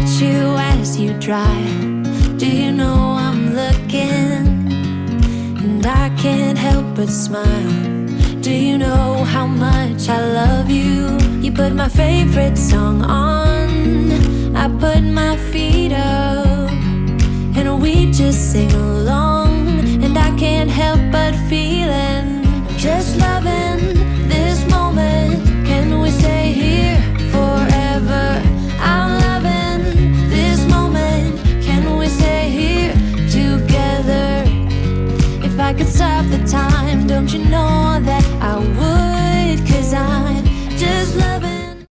watch you as you drive. Do you know I'm looking? And I can't help but smile. Do you know how much I love you? You put my favorite song on, I put my feet up, and we just sing along. And I can't help but feeling, just loving this moment. Can we stay here forever? I'm loving this moment. Can we stay here together? If I could stop the time, don't you know that I would? 'Cause I'm just loving.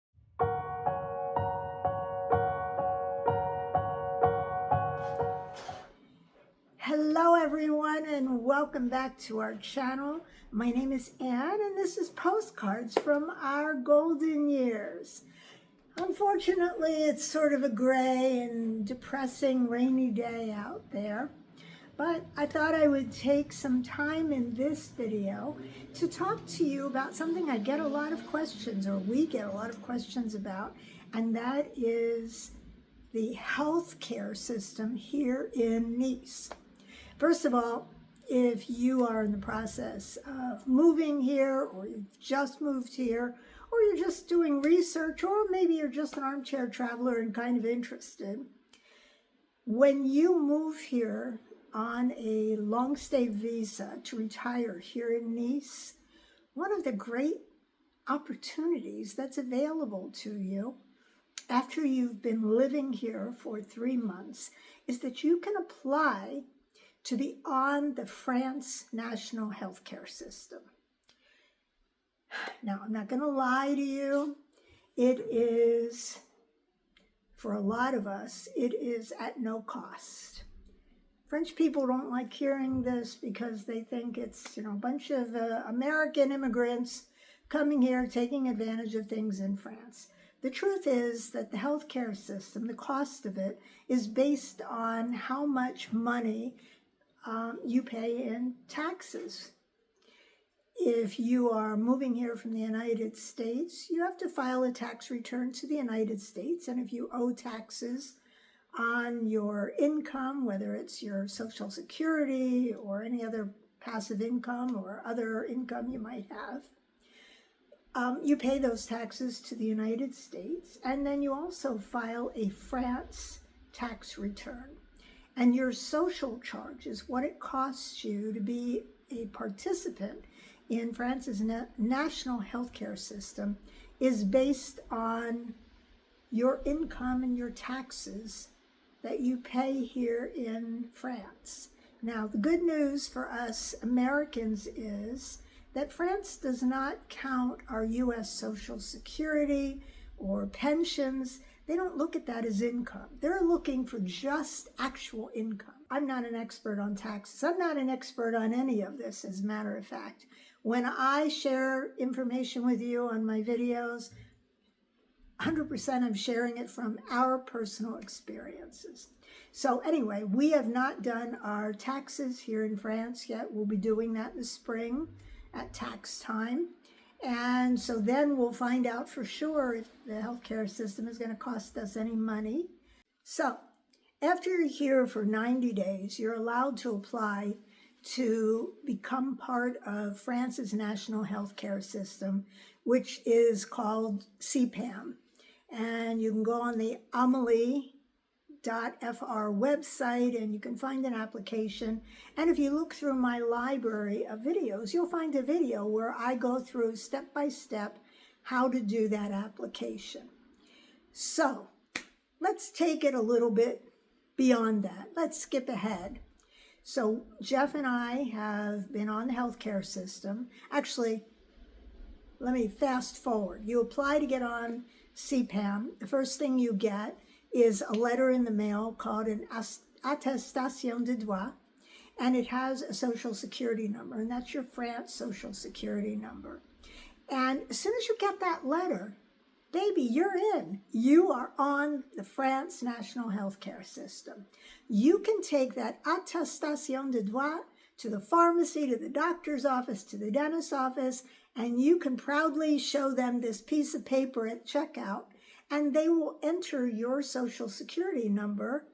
Hello everyone, and welcome back to our channel. My name is Anne, and this is Postcards from Our Golden Years. Unfortunately, it's sort of a gray and depressing rainy day out there, but I thought I would take some time in this video to talk to you about something I get a lot of questions, or we get a lot of questions about, and that is the healthcare system here in Nice. First of all, if you are in the process of moving here, or you've just moved here, or you're just doing research, or maybe you're just an armchair traveler and kind of interested, when you move here on a long stay visa to retire here in Nice, one of the great opportunities that's available to you after you've been living here for 3 months is that you can apply to be on the France national healthcare system. Now, I'm not going to lie to you. It is, for a lot of us, it is at no cost. French people don't like hearing this because they think it's, a bunch of American immigrants coming here, taking advantage of things in France. The truth is that the healthcare system, the cost of it, is based on how much money you pay in taxes. If you are moving here from the United States, you have to file a tax return to the United States. And if you owe taxes on your income, whether it's your Social Security or any other passive income or other income you might have, you pay those taxes to the United States. And then you also file a France tax return. And your social charges, what it costs you to be a participant in France's national healthcare system, is based on your income and your taxes that you pay here in France. Now, the good news for us Americans is that France does not count our U.S. Social Security or pensions. They don't look at that as income. They're looking for just actual income. I'm not an expert on taxes. I'm not an expert on any of this, as a matter of fact. When I share information with you on my videos, 100% I'm sharing it from our personal experiences. So anyway, we have not done our taxes here in France yet. We'll be doing that in the spring at tax time. And so then we'll find out for sure if the healthcare system is going to cost us any money. So after you're here for 90 days, you're allowed to apply to become part of France's national healthcare system, which is called CPAM. And you can go on the Amelie.fr website and you can find an application. And if you look through my library of videos, you'll find a video where I go through step by step how to do that application. So let's take it a little bit beyond that. Let's skip ahead. So Jeff and I have been on the healthcare system. Actually, let me fast forward. You apply to get on CPAM. The first thing you get is a letter in the mail called an attestation de droit, and it has a social security number, and that's your France social security number. And as soon as you get that letter, baby, you're in. You are on the France national healthcare system. You can take that attestation de droit to the pharmacy, to the doctor's office, to the dentist's office, and you can proudly show them this piece of paper at checkout, and they will enter your Social Security number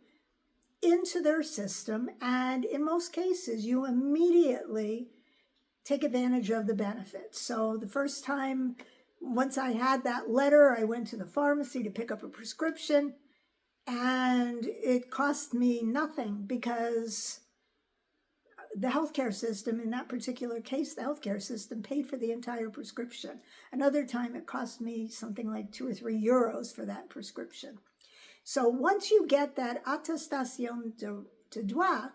into their system, and in most cases, you immediately take advantage of the benefits. So the first time, once I had that letter, I went to the pharmacy to pick up a prescription, and it cost me nothing because the healthcare system, in that particular case, the healthcare system paid for the entire prescription. Another time it cost me something like 2 or 3 euros for that prescription. So once you get that attestation de droit,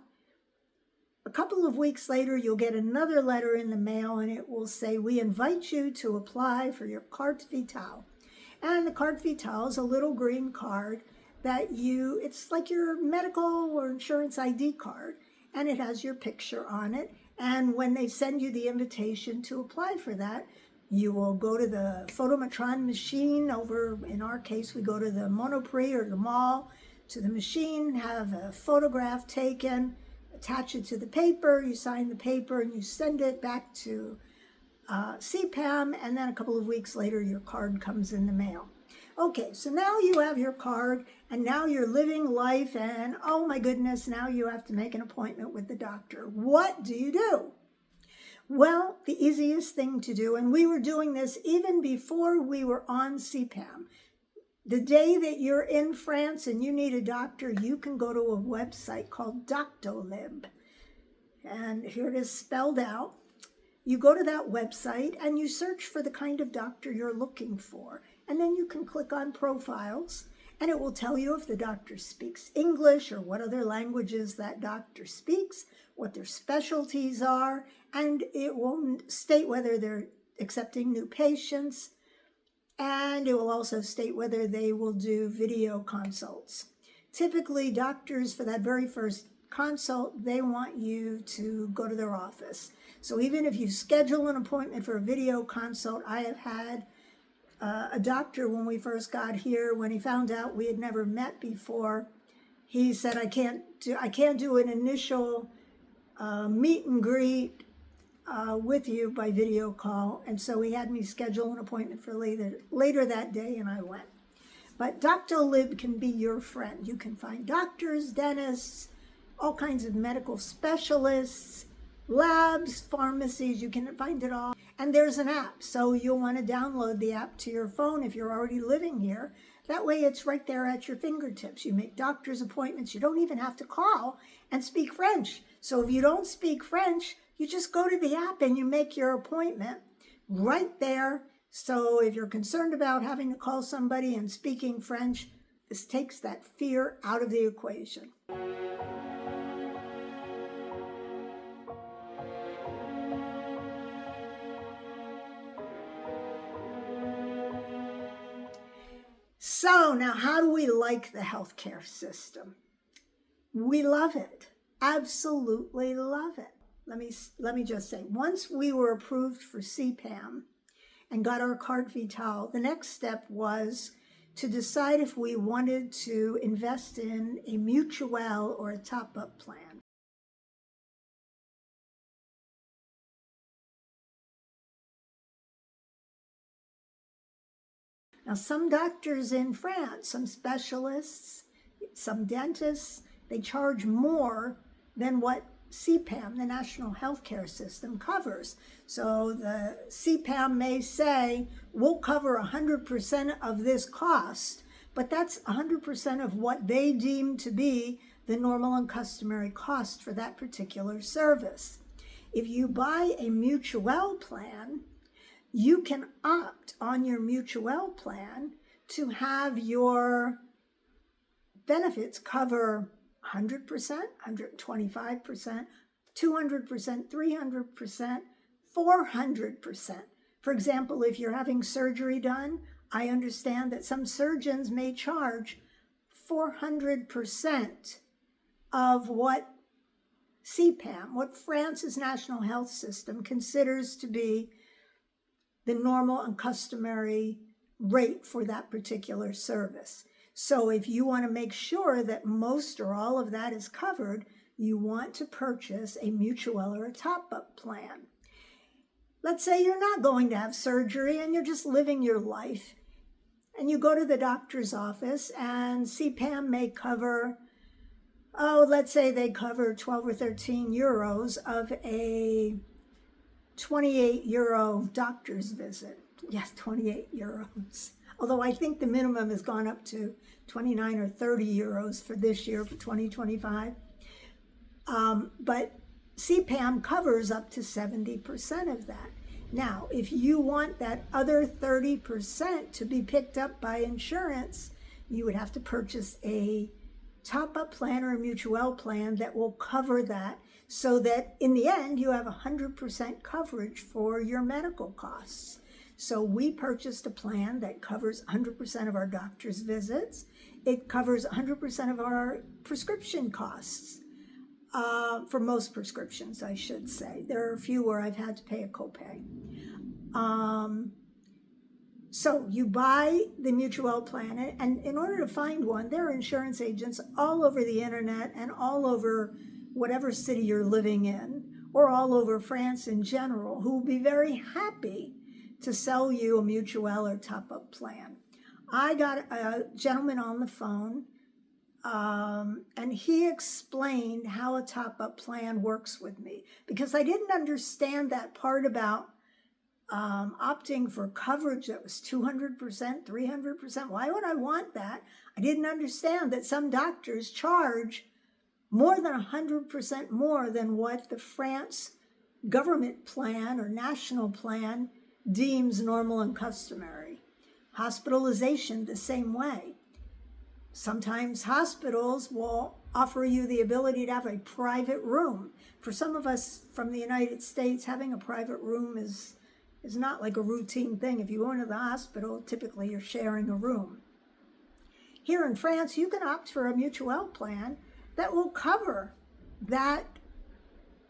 a couple of weeks later, you'll get another letter in the mail, and it will say, we invite you to apply for your carte vitale. And the carte vitale is a little green card that it's like your medical or insurance ID card, and it has your picture on it. And when they send you the invitation to apply for that, you will go to the photometron machine over, in our case, we go to the Monoprix or the mall, to the machine, have a photograph taken, attach it to the paper, you sign the paper, and you send it back to CPAM, and then a couple of weeks later, your card comes in the mail. Okay, so now you have your card, and now you're living life, and oh my goodness, now you have to make an appointment with the doctor. What do you do? Well, the easiest thing to do, and we were doing this even before we were on CPAM. The day that you're in France and you need a doctor, you can go to a website called Doctolib. And here it is spelled out. You go to that website and you search for the kind of doctor you're looking for. And then you can click on profiles, and it will tell you if the doctor speaks English or what other languages that doctor speaks, what their specialties are, and it will state whether they're accepting new patients, and it will also state whether they will do video consults. Typically, doctors, for that very first consult, they want you to go to their office. So even if you schedule an appointment for a video consult, I have had a doctor, when we first got here, when he found out we had never met before, he said, I can't do an initial meet and greet with you by video call. And so he had me schedule an appointment for later that day, and I went. But Doctolib can be your friend. You can find doctors, dentists, all kinds of medical specialists, labs, pharmacies, you can find it all. And there's an app, so you'll want to download the app to your phone if you're already living here. That way it's right there at your fingertips. You make doctor's appointments. You don't even have to call and speak French. So if you don't speak French, you just go to the app and you make your appointment right there. So if you're concerned about having to call somebody and speaking French, this takes that fear out of the equation. So now, how do we like the healthcare system? We love it. Absolutely love it. Let me just say, once we were approved for CPAM and got our carte vitale, the next step was to decide if we wanted to invest in a mutuelle or a top-up plan. Now, some doctors in France, some specialists, some dentists, they charge more than what CPAM, the National Healthcare System, covers. So the CPAM may say, we'll cover 100% of this cost, but that's 100% of what they deem to be the normal and customary cost for that particular service. If you buy a mutuelle plan, you can opt on your mutuelle plan to have your benefits cover 100%, 125%, 200%, 300%, 400%. For example, if you're having surgery done, I understand that some surgeons may charge 400% of what CPAM, what France's National Health System considers to be the normal and customary rate for that particular service. So if you want to make sure that most or all of that is covered, you want to purchase a mutuelle or a top-up plan. Let's say you're not going to have surgery and you're just living your life. and you go to the doctor's office, and CPAM may cover, oh, let's say they cover 12 or 13 euros of a 28 euro doctor's visit. Yes, 28 euros. Although I think the minimum has gone up to 29 or 30 euros for this year, for 2025. But CPAM covers up to 70% of that. Now, if you want that other 30% to be picked up by insurance, you would have to purchase a top-up plan or a mutual plan that will cover that, so that in the end you have 100% coverage for your medical costs. So we purchased a plan that covers 100% of our doctor's visits. It covers 100% of our prescription costs, for most prescriptions, I should say. There are a few where I've had to pay a copay. So you buy the mutual plan, and in order to find one, there are insurance agents all over the internet and all over whatever city you're living in, or all over France in general, who will be very happy to sell you a mutual or top-up plan. I got a gentleman on the phone, and he explained how a top-up plan works with me, because I didn't understand that part about opting for coverage that was 200%, 300%. Why would I want that? I didn't understand that some doctors charge more than 100% more than what the France government plan or national plan deems normal and customary. Hospitalization, the same way. Sometimes hospitals will offer you the ability to have a private room. For some of us from the United States, having a private room is not like a routine thing. If you go into the hospital, typically you're sharing a room. Here in France, you can opt for a mutuel plan that will cover that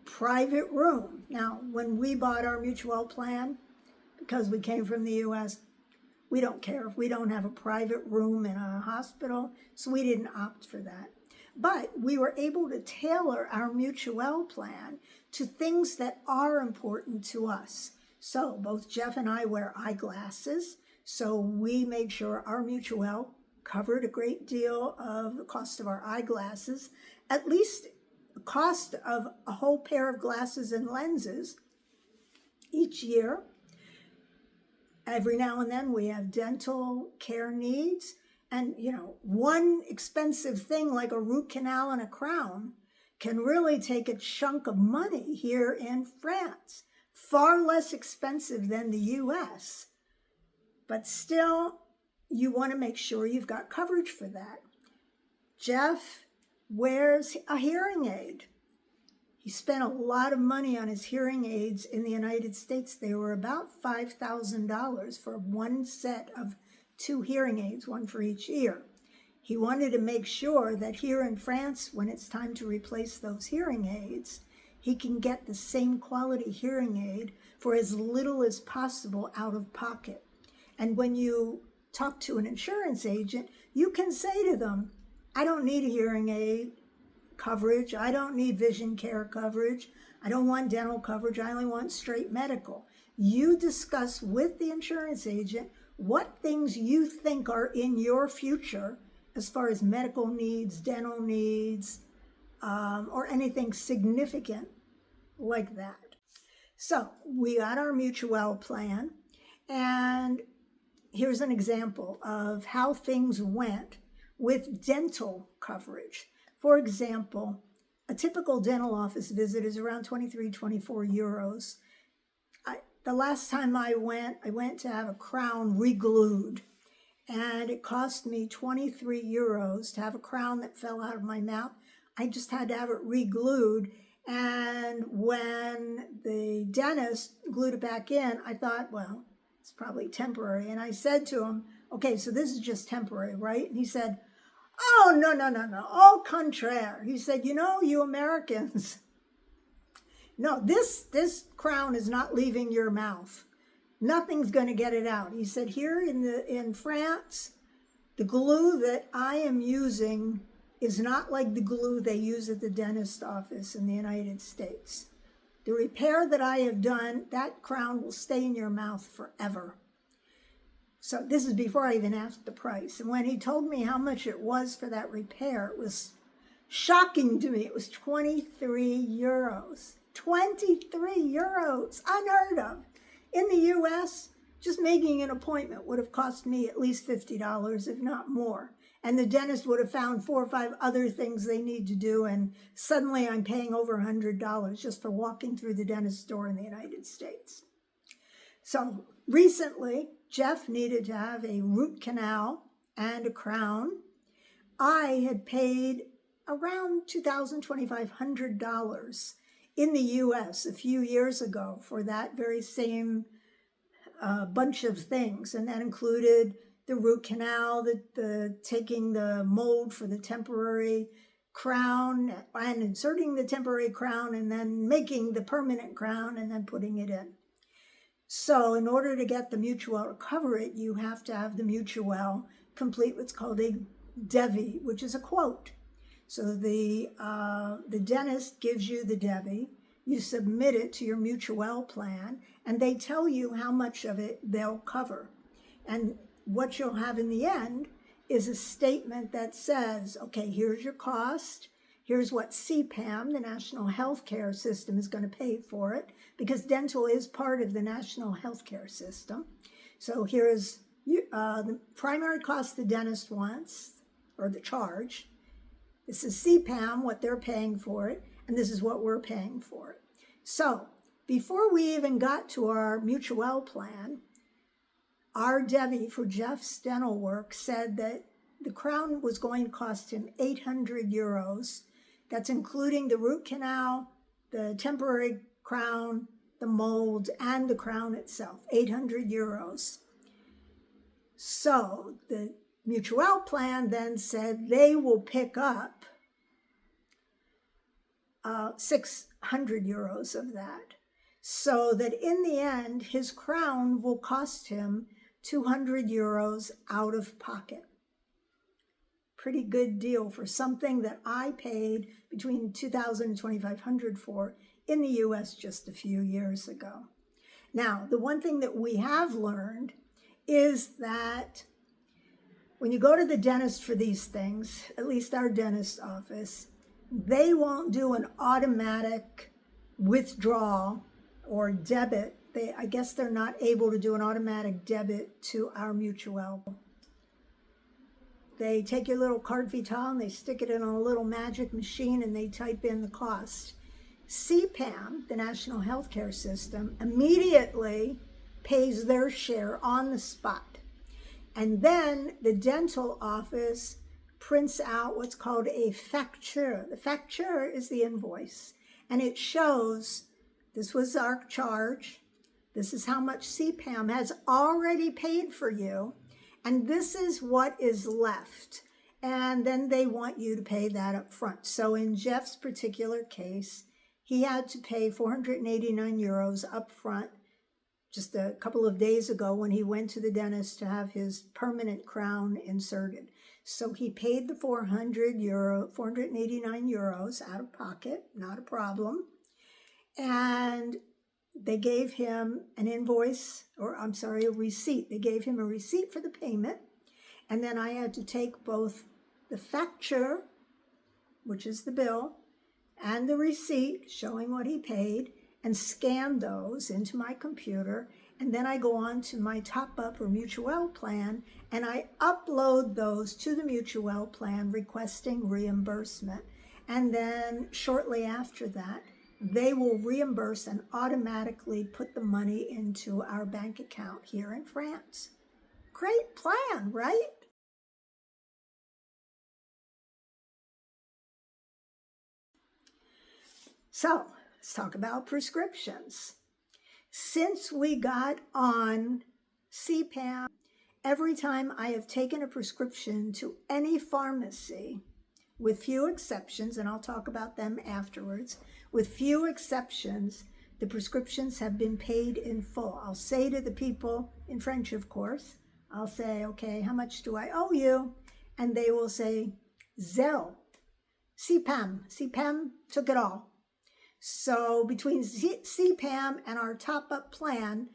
private room. Now, when we bought our mutuel plan, because we came from the US, we don't care if we don't have a private room in a hospital, so we didn't opt for that. But we were able to tailor our mutuel plan to things that are important to us. So both Jeff and I wear eyeglasses, so we made sure our mutuel covered a great deal of the cost of our eyeglasses, at least the cost of a whole pair of glasses and lenses each year. Every now and then we have dental care needs, and one expensive thing like a root canal and a crown can really take a chunk of money here in France. Far less expensive than the US, but still you want to make sure you've got coverage for that. Jeff wears a hearing aid. He spent a lot of money on his hearing aids in the United States. They were about $5,000 for one set of 2 hearing aids, one for each ear. He wanted to make sure that here in France, when it's time to replace those hearing aids, he can get the same quality hearing aid for as little as possible out of pocket. And when you talk to an insurance agent, you can say to them, I don't need a hearing aid coverage. I don't need vision care coverage. I don't want dental coverage. I only want straight medical. You discuss with the insurance agent what things you think are in your future as far as medical needs, dental needs, or anything significant like that. So we got our mutuel plan, and here's an example of how things went with dental coverage. For example, a typical dental office visit is around 23, 24 euros. The last time I went to have a crown re-glued, and it cost me 23 euros to have a crown that fell out of my mouth. I just had to have it re-glued, and when the dentist glued it back in, I thought, well, it's probably temporary. And I said to him, okay, so this is just temporary, right? And he said, oh, no, au contraire. He said, you Americans, no, this crown is not leaving your mouth. Nothing's going to get it out. He said, here in France, the glue that I am using is not like the glue they use at the dentist office in the United States. The repair that I have done, that crown will stay in your mouth forever. So this is before I even asked the price. And when he told me how much it was for that repair, it was shocking to me. It was 23 euros. 23 euros, unheard of. In the US, just making an appointment would have cost me at least $50, if not more. And the dentist would have found 4 or 5 other things they need to do, and suddenly I'm paying over $100 just for walking through the dentist store in the United States. So recently, Jeff needed to have a root canal and a crown. I had paid around $2,000, $2,500 in the US a few years ago for that very same bunch of things, and that included the root canal, the taking the mold for the temporary crown and inserting the temporary crown and then making the permanent crown and then putting it in. So in order to get the mutuelle to cover it, you have to have the mutuelle complete what's called a devis, which is a quote. So the dentist gives you the devis, you submit it to your mutuelle plan, and they tell you how much of it they'll cover. And what you'll have in the end is a statement that says, okay, here's your cost, here's what CPAM, the National Healthcare System, is going to pay for it, because dental is part of the National Healthcare System. So here's the primary cost the dentist wants, or the charge. This is CPAM, what they're paying for it, and this is what we're paying for it. So before we even got to our mutuelle plan, our devis for Jeff's dental work said that the crown was going to cost him 800 euros. That's including the root canal, the temporary crown, the mold, and the crown itself, 800 euros. So the mutuelle plan then said they will pick up 600 euros of that. So that in the end, his crown will cost him 200 euros out of pocket. Pretty good deal for something that I paid between $2,000 and $2,500 for in the US just a few years ago. Now, the one thing that we have learned is that when you go to the dentist for these things, at least our dentist office, they won't do an automatic withdrawal or debit. I guess they're not able to do an automatic debit to our mutuelle. They take your little carte vitale and they stick it in a little magic machine and they type in the cost. CPAM, the National Healthcare System, immediately pays their share on the spot. And then the dental office prints out what's called a facture. The facture is the invoice, and it shows this was our charge, this is how much CPAM has already paid for you, and this is what is left. And then they want you to pay that up front. So in Jeff's particular case, he had to pay 489 euros up front just a couple of days ago when he went to the dentist to have his permanent crown inserted. So he paid the 489 euros out of pocket, not a problem. And they gave him an invoice, a receipt. They gave him a receipt for the payment. And then I had to take both the facture, which is the bill, and the receipt showing what he paid, and scan those into my computer. And then I go on to my top-up or mutuelle plan, and I upload those to the mutuelle plan requesting reimbursement. And then shortly after that, they will reimburse and automatically put the money into our bank account here in France. Great plan, right? So let's talk about prescriptions. Since we got on CPAM, every time I have taken a prescription to any pharmacy, with few exceptions, and I'll talk about them afterwards, with few exceptions, the prescriptions have been paid in full. I'll say to the people, in French of course, I'll say, okay, how much do I owe you? And they will say, zero. CPAM. CPAM took it all. So between CPAM and our top-up plan,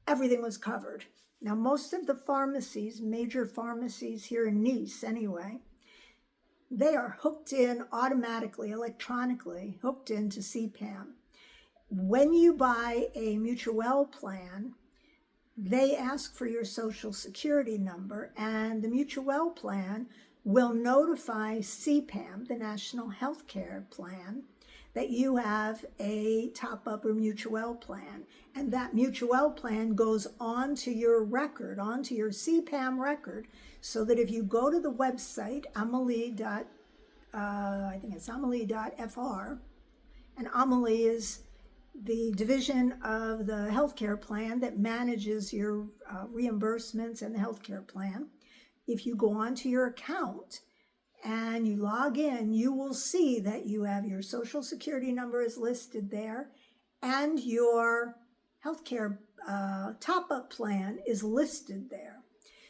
everything was covered. Now, most of the pharmacies, major pharmacies here in Nice anyway, they are hooked in automatically, electronically, hooked into CPAM. When you buy a mutual plan, they ask for your social security number, and the mutual plan will notify CPAM, the National Healthcare Plan, that you have a top-up or mutual plan. And that mutuel plan goes onto your record, onto your CPAM record, so that if you go to the website, Amelie.fr, and Amelie is the division of the healthcare plan that manages your reimbursements and the healthcare plan. If you go onto your account and you log in, you will see that you have your social security number is listed there, and your healthcare top-up plan is listed there.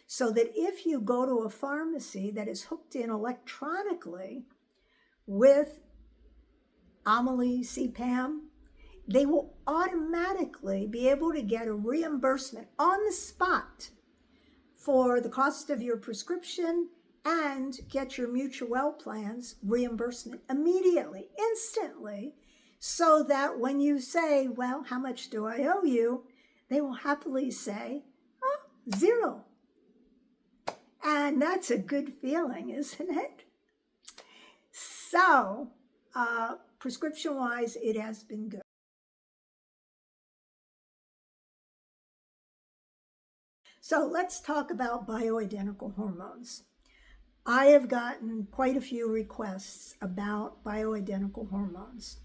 So that if you go to a pharmacy that is hooked in electronically with Amelie CPAM, they will automatically be able to get a reimbursement on the spot for the cost of your prescription and get your mutuel plans reimbursement immediately, instantly, so that when you say, well, how much do I owe you? They will happily say, oh, 0. And that's a good feeling, isn't it? So, prescription-wise, it has been good. So let's talk about bioidentical hormones. I have gotten quite a few requests about bioidentical hormones.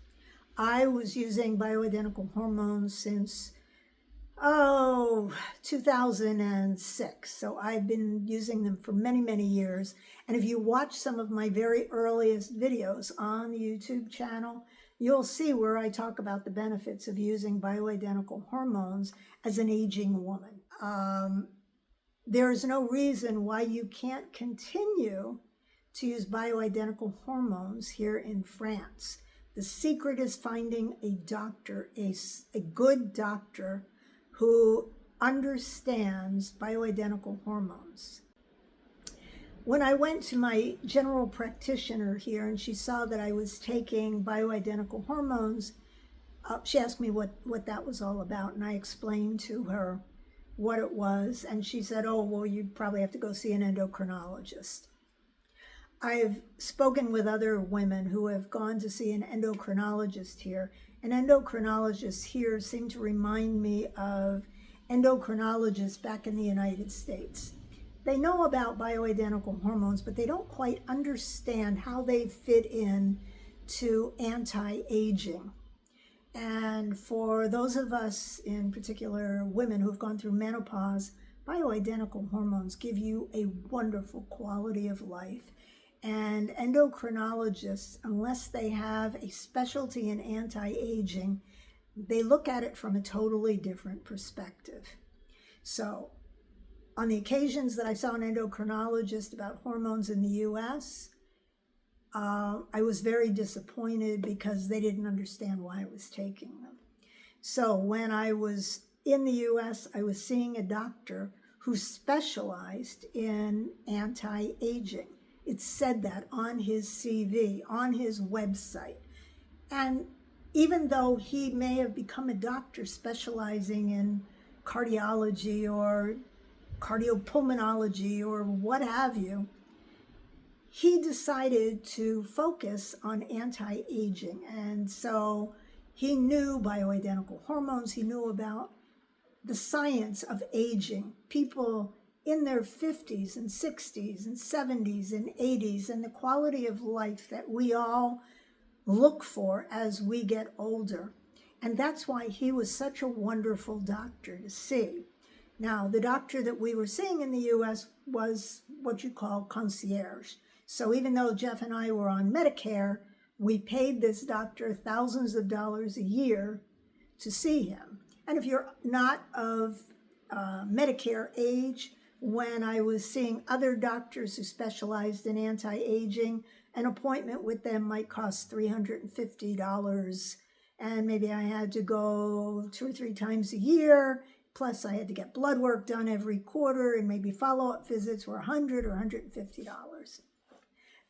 I was using bioidentical hormones since, 2006. So I've been using them for many, many years. And if you watch some of my very earliest videos on the YouTube channel, you'll see where I talk about the benefits of using bioidentical hormones as an aging woman. There is no reason why you can't continue to use bioidentical hormones here in France. The secret is finding a doctor, a good doctor who understands bioidentical hormones. When I went to my general practitioner here and she saw that I was taking bioidentical hormones, she asked me what that was all about, and I explained to her what it was, and she said, oh, well, you probably have to go see an endocrinologist. I've spoken with other women who have gone to see an endocrinologist here, and endocrinologists here seem to remind me of endocrinologists back in the United States. They know about bioidentical hormones, but they don't quite understand how they fit in to anti-aging. And for those of us, in particular women who've gone through menopause, bioidentical hormones give you a wonderful quality of life. And endocrinologists, unless they have a specialty in anti-aging, they look at it from a totally different perspective. So on the occasions that I saw an endocrinologist about hormones in the US, I was very disappointed because they didn't understand why I was taking them. So when I was in the US, I was seeing a doctor who specialized in anti-aging. It said that on his CV, on his website. And even though he may have become a doctor specializing in cardiology or cardiopulmonology or what have you, he decided to focus on anti-aging. And so he knew bioidentical hormones. He knew about the science of aging, people in their 50s and 60s and 70s and 80s, and the quality of life that we all look for as we get older. And that's why he was such a wonderful doctor to see. Now, the doctor that we were seeing in the US was what you call concierge. So even though Jeff and I were on Medicare, we paid this doctor thousands of dollars a year to see him. And if you're not of Medicare age, when I was seeing other doctors who specialized in anti-aging, an appointment with them might cost $350, and maybe I had to go 2 or 3 times a year, Plus, I had to get blood work done every quarter, and maybe follow-up visits were $100 or $150.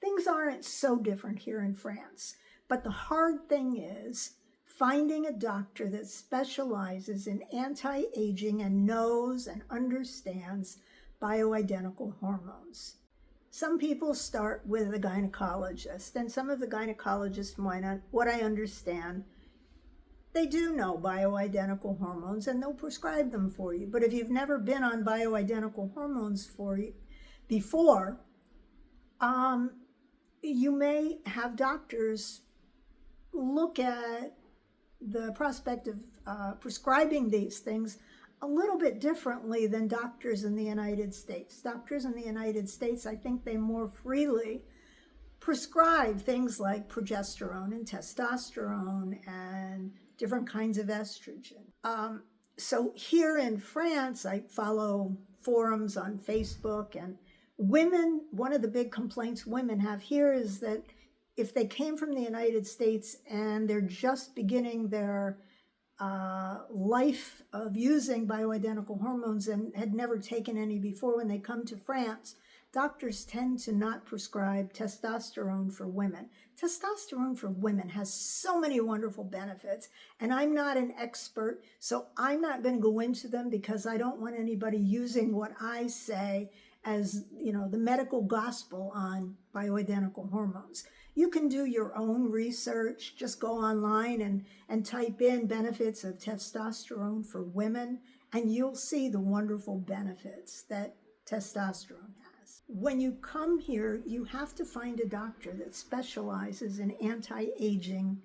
Things aren't so different here in France, but the hard thing is finding a doctor that specializes in anti-aging and knows and understands bioidentical hormones. Some people start with a gynecologist, and some of the gynecologists, from what I understand, they do know bioidentical hormones and they'll prescribe them for you. But if you've never been on bioidentical hormones before, you may have doctors look at the prospect of prescribing these things a little bit differently than doctors in the United States. Doctors in the United States, I think they more freely prescribe things like progesterone and testosterone and different kinds of estrogen. So here in France, I follow forums on Facebook, and women, one of the big complaints women have here is that if they came from the United States and they're just beginning their life of using bioidentical hormones and had never taken any before, when they come to France, doctors tend to not prescribe testosterone for women. Testosterone for women has so many wonderful benefits, and I'm not an expert, so I'm not going to go into them because I don't want anybody using what I say as, the medical gospel on bioidentical hormones. You can do your own research. Just go online and type in benefits of testosterone for women, and you'll see the wonderful benefits that testosterone has. When you come here, you have to find a doctor that specializes in anti-aging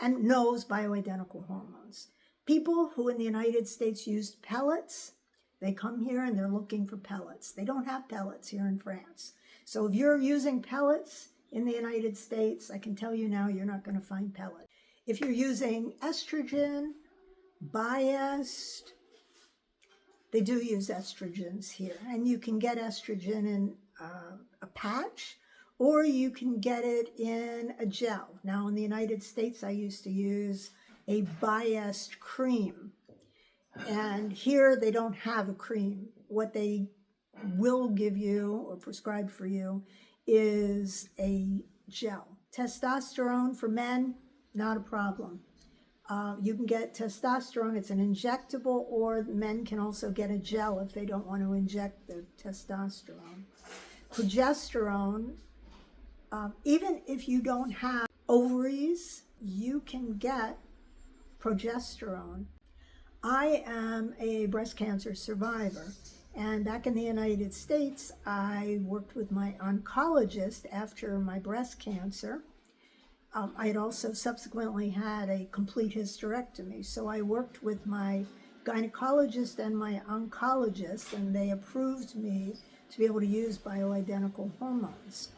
and knows bioidentical hormones. People who in the United States used pellets, they come here and they're looking for pellets. They don't have pellets here in France. So if you're using pellets in the United States, I can tell you now, you're not going to find pellets. If you're using estrogen, biased, they do use estrogens here. And you can get estrogen in a patch, or you can get it in a gel. Now in the United States, I used to use a biased cream. And here they don't have a cream. What they will give you or prescribe for you is a gel. Testosterone for men, not a problem. You can get testosterone, it's an injectable, or men can also get a gel if they don't want to inject the testosterone. Progesterone, even if you don't have ovaries, you can get progesterone. I am a breast cancer survivor, and back in the United States, I worked with my oncologist after my breast cancer. I had also subsequently had a complete hysterectomy, so I worked with my gynecologist and my oncologist, and they approved me to be able to use bioidentical hormones.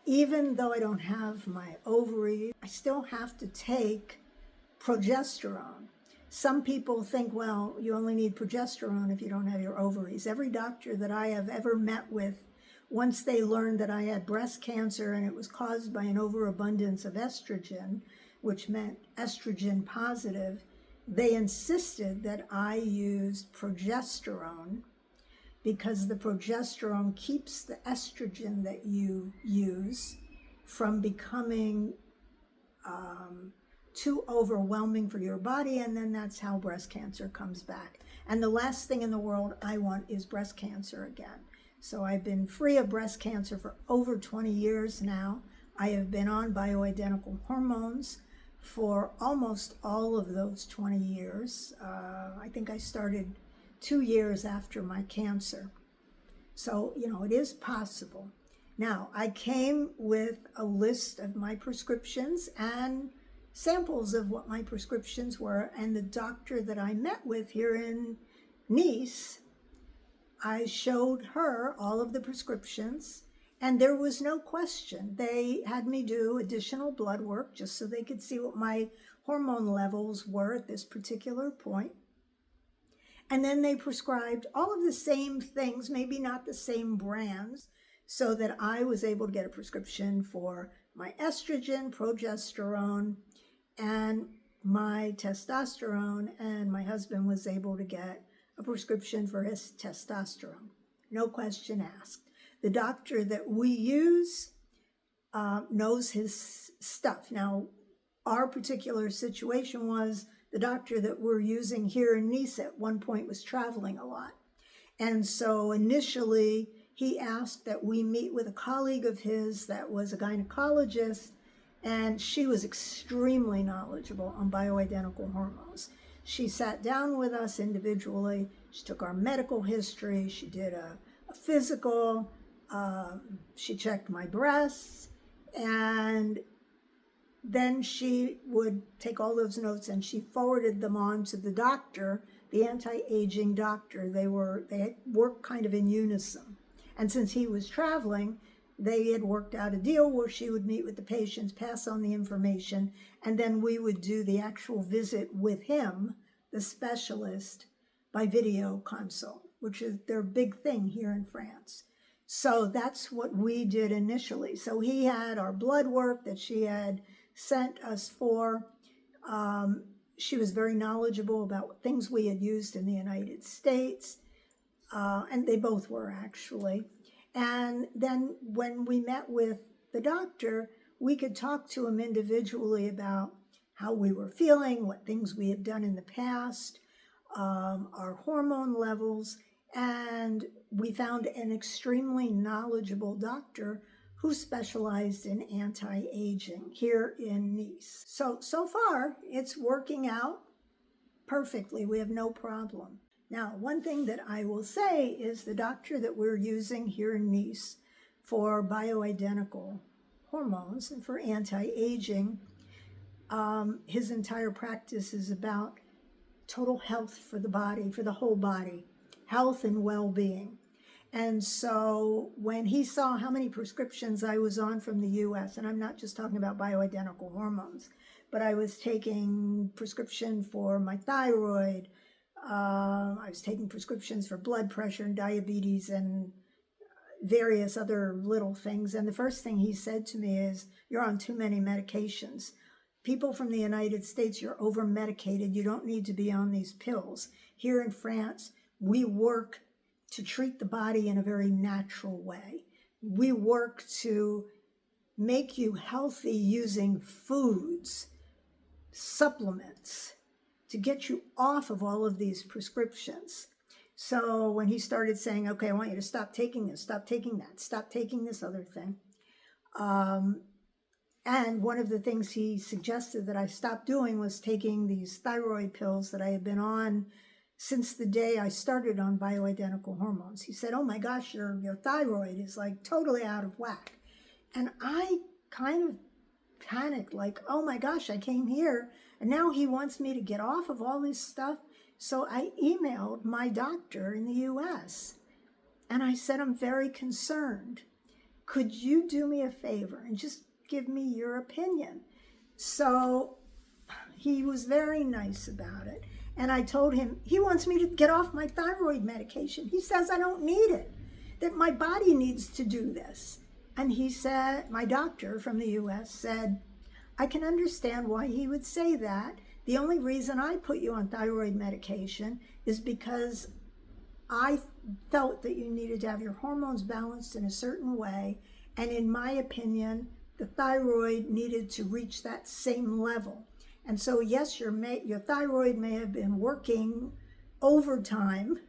Even though I don't have my ovaries, I still have to take progesterone. Some people think, well, you only need progesterone if you don't have your ovaries. Every doctor that I have ever met with, once they learned that I had breast cancer and it was caused by an overabundance of estrogen, which meant estrogen positive, they insisted that I used progesterone because the progesterone keeps the estrogen that you use from becoming too overwhelming for your body, and then that's how breast cancer comes back. And the last thing in the world I want is breast cancer again. So I've been free of breast cancer for over 20 years now. I have been on bioidentical hormones for almost all of those 20 years. I think I started 2 years after my cancer. So, it is possible. Now, I came with a list of my prescriptions and samples of what my prescriptions were, and the doctor that I met with here in Nice, I showed her all of the prescriptions, and there was no question. They had me do additional blood work just so they could see what my hormone levels were at this particular point. And then they prescribed all of the same things, maybe not the same brands, so that I was able to get a prescription for my estrogen, progesterone, and my testosterone, and my husband was able to get a prescription for his testosterone. No question asked. The doctor that we use knows his stuff. Now, our particular situation was the doctor that we're using here in Nice at one point was traveling a lot. And so initially, he asked that we meet with a colleague of his that was a gynecologist, and she was extremely knowledgeable on bioidentical hormones. She sat down with us individually. She took our medical history. She did a physical. She checked my breasts. And then she would take all those notes and she forwarded them on to the doctor, the anti-aging doctor. They worked kind of in unison. And since he was traveling, they had worked out a deal where she would meet with the patients, pass on the information, and then we would do the actual visit with him, the specialist, by video consult, which is their big thing here in France. So that's what we did initially. So he had our blood work that she had sent us for. She was very knowledgeable about things we had used in the United States, and they both were actually. And then when we met with the doctor, we could talk to him individually about how we were feeling, what things we had done in the past, our hormone levels, and we found an extremely knowledgeable doctor who specialized in anti-aging here in Nice. So far, it's working out perfectly. We have no problem. Now, one thing that I will say is the doctor that we're using here in Nice for bioidentical hormones and for anti-aging, his entire practice is about total health for the body, for the whole body, health and well-being. And so when he saw how many prescriptions I was on from the U.S., and I'm not just talking about bioidentical hormones, but I was taking prescription for my thyroid, I was taking prescriptions for blood pressure and diabetes and various other little things. And the first thing he said to me is, "You're on too many medications. People from the United States, you're over-medicated. You don't need to be on these pills. Here in France, we work to treat the body in a very natural way. We work to make you healthy using foods, supplements, to get you off of all of these prescriptions." So when he started saying, "Okay, I want you to stop taking this, stop taking that, stop taking this other thing." And one of the things he suggested that I stop doing was taking these thyroid pills that I had been on since the day I started on bioidentical hormones. He said, "Oh my gosh, your thyroid is like totally out of whack." And I kind of panicked, like, oh my gosh, I came here and now he wants me to get off of all this stuff. So I emailed my doctor in the US and I said, "I'm very concerned. Could you do me a favor and just give me your opinion?" So he was very nice about it. And I told him, he wants me to get off my thyroid medication. He says I don't need it, that my body needs to do this. And he said, my doctor from the US said, "I can understand why he would say that. The only reason I put you on thyroid medication is because I felt that you needed to have your hormones balanced in a certain way. And in my opinion, the thyroid needed to reach that same level. And so, yes, your thyroid may have been working overtime,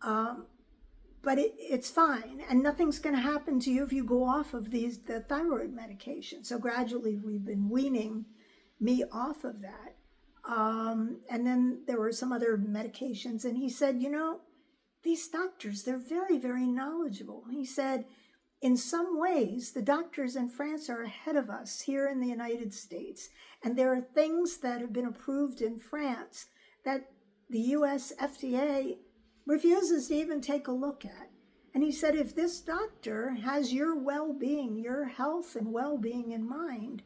but it's fine. And nothing's going to happen to you if you go off of the thyroid medication." So gradually we've been weaning me off of that. And then there were some other medications. And he said, these doctors, they're very, very knowledgeable. He said, in some ways, the doctors in France are ahead of us here in the United States. And there are things that have been approved in France that the US FDA refuses to even take a look at. And he said, if this doctor has your well-being, your health and well-being in mind,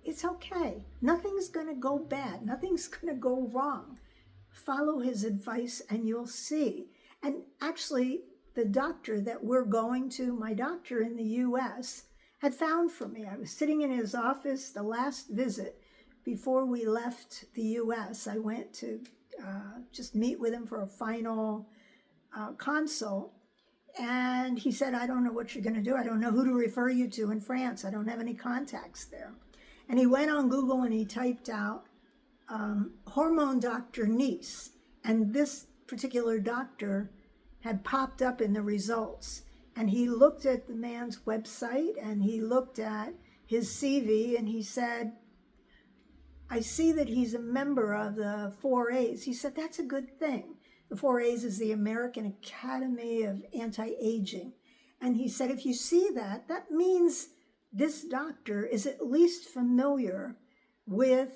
it's okay. Nothing's going to go bad. Nothing's going to go wrong. Follow his advice and you'll see. And actually, the doctor that we're going to, my doctor in the US, had found for me. I was sitting in his office the last visit before we left the U.S., I went to just meet with him for a final consult. And he said, I don't know what you're going to do. I don't know who to refer you to in France. I don't have any contacts there. And he went on Google and he typed out hormone doctor Nice. And this particular doctor had popped up in the results. And he looked at the man's website and he looked at his CV and he said, I see that he's a member of the 4A's. He said, that's a good thing. The 4A's is the American Academy of Anti-Aging. And he said, if you see that, that means this doctor is at least familiar with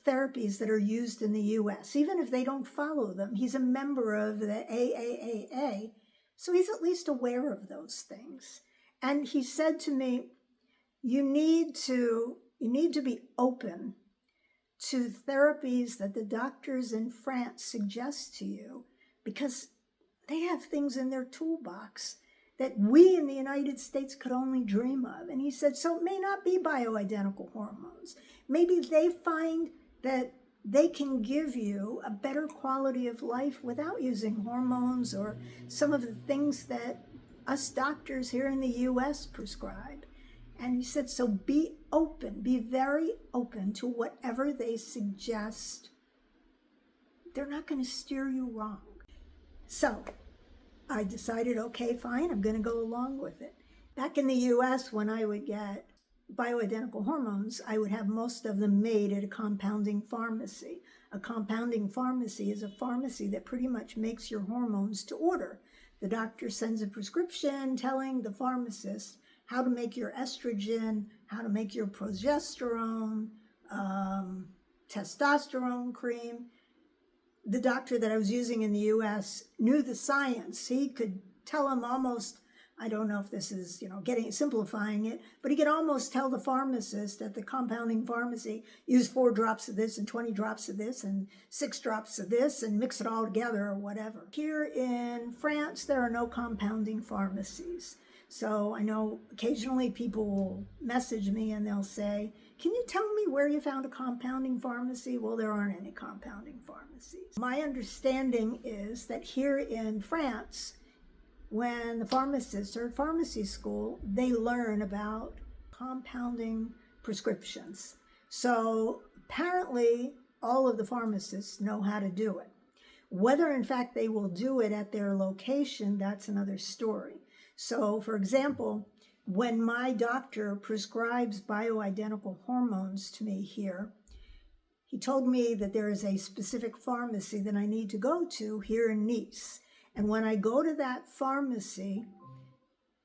therapies that are used in the U.S. Even if they don't follow them, he's a member of the AAAA, so he's at least aware of those things. And he said to me, you need to be open to therapies that the doctors in France suggest to you, because they have things in their toolbox that we in the United States could only dream of. And he said, so it may not be bioidentical hormones. Maybe they find that they can give you a better quality of life without using hormones or some of the things that us doctors here in the U.S. prescribe. And he said, so be open, be very open to whatever they suggest. They're not going to steer you wrong. So I decided, okay, fine, I'm going to go along with it. Back in the U.S., when I would get bioidentical hormones, I would have most of them made at a compounding pharmacy. A compounding pharmacy is a pharmacy that pretty much makes your hormones to order. The doctor sends a prescription telling the pharmacist how to make your estrogen, how to make your progesterone, testosterone cream. The doctor that I was using in the U.S. knew the science. He could tell him almost, I don't know if this is, simplifying it, but he could almost tell the pharmacist at the compounding pharmacy, use 4 drops of this and 20 drops of this and 6 drops of this and mix it all together or whatever. Here in France, there are no compounding pharmacies. So I know occasionally people will message me and they'll say, can you tell me where you found a compounding pharmacy? Well, there aren't any compounding pharmacies. My understanding is that here in France, when the pharmacists are at pharmacy school, they learn about compounding prescriptions. So apparently all of the pharmacists know how to do it. Whether in fact they will do it at their location, that's another story. So, for example, when my doctor prescribes bioidentical hormones to me here, he told me that there is a specific pharmacy that I need to go to here in Nice. And when I go to that pharmacy,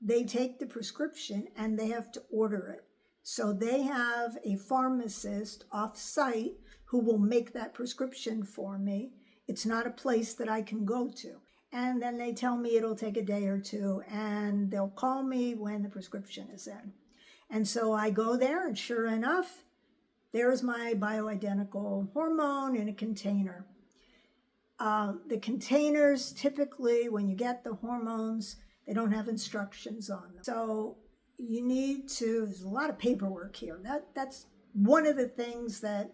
they take the prescription and they have to order it. So they have a pharmacist off-site who will make that prescription for me. It's not a place that I can go to. And then they tell me it'll take a day or two, and they'll call me when the prescription is in. And so I go there, and sure enough, there's my bioidentical hormone in a container. The containers, typically, when you get the hormones, they don't have instructions on them. So you need to, there's a lot of paperwork here. That's one of the things that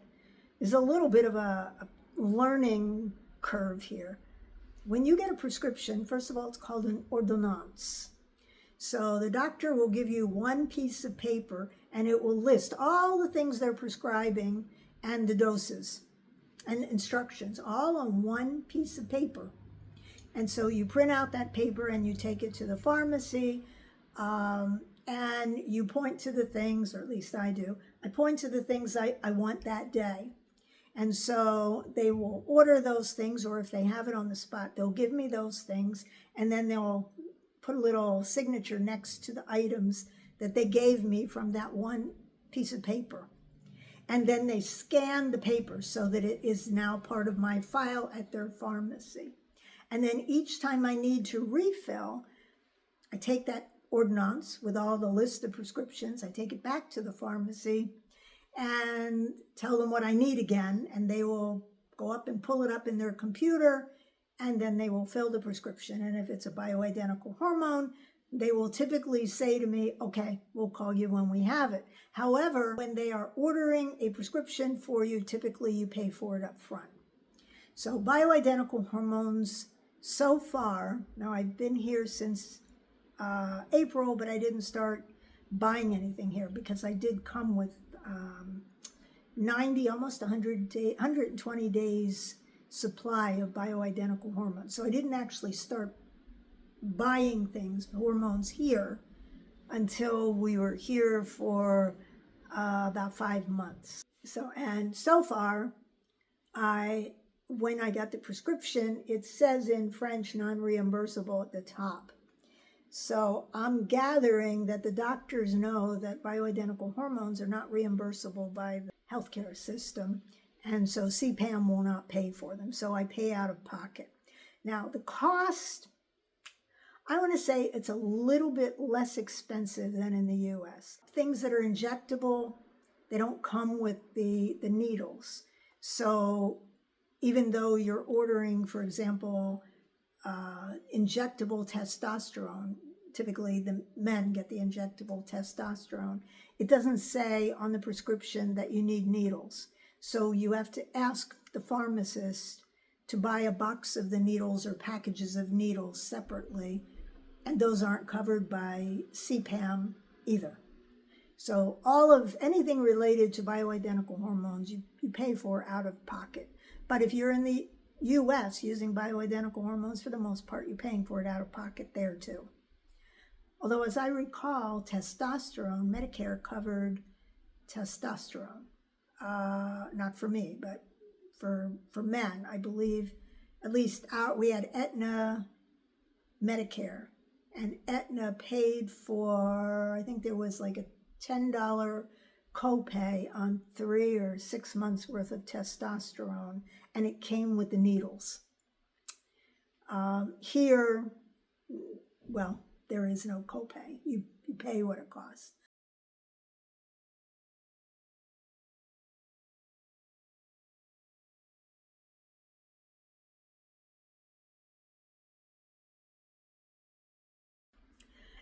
is a little bit of a learning curve here. When you get a prescription, first of all, it's called an ordonnance. So the doctor will give you one piece of paper and it will list all the things they're prescribing and the doses and instructions all on one piece of paper. And so you print out that paper and you take it to the pharmacy and you point to the things, or at least I do, I point to the things I want that day. And so they will order those things, or if they have it on the spot, they'll give me those things, and then they'll put a little signature next to the items that they gave me from that one piece of paper. And then they scan the paper so that it is now part of my file at their pharmacy. And then each time I need to refill, I take that ordonnance with all the list of prescriptions, I take it back to the pharmacy and tell them what I need again, and they will go up and pull it up in their computer, and then they will fill the prescription. And if it's a bioidentical hormone, They will typically say to me, okay, we'll call you when we have it. However, when they are ordering a prescription for you, typically you pay for it up front. So bioidentical hormones, so far, now I've been here since April, but I didn't start buying anything here because I did come with 90, almost 120 days supply of bioidentical hormones. So I didn't actually start buying things, hormones here, until we were here for about 5 months. So far, when I got the prescription, it says in French, non-reimbursable at the top. So I'm gathering that the doctors know that bioidentical hormones are not reimbursable by the healthcare system, and so CPAM will not pay for them. So I pay out of pocket. Now, the cost, I want to say it's a little bit less expensive than in the US. Things that are injectable, they don't come with the needles. So even though you're ordering, for example, injectable testosterone, typically the men get the injectable testosterone, it doesn't say on the prescription that you need needles. So you have to ask the pharmacist to buy a box of the needles or packages of needles separately, and those aren't covered by CPAM either. So anything related to bioidentical hormones, you pay for out of pocket. But if you're in the US using bioidentical hormones, for the most part, you're paying for it out of pocket there too. Although, as I recall, testosterone, Medicare covered testosterone. Not for me, but for men, I believe. At least we had Aetna Medicare, and Aetna paid for, I think there was like a $10 copay on 3 or 6 months worth of testosterone, and it came with the needles. Here, well, there is no copay. You pay what it costs.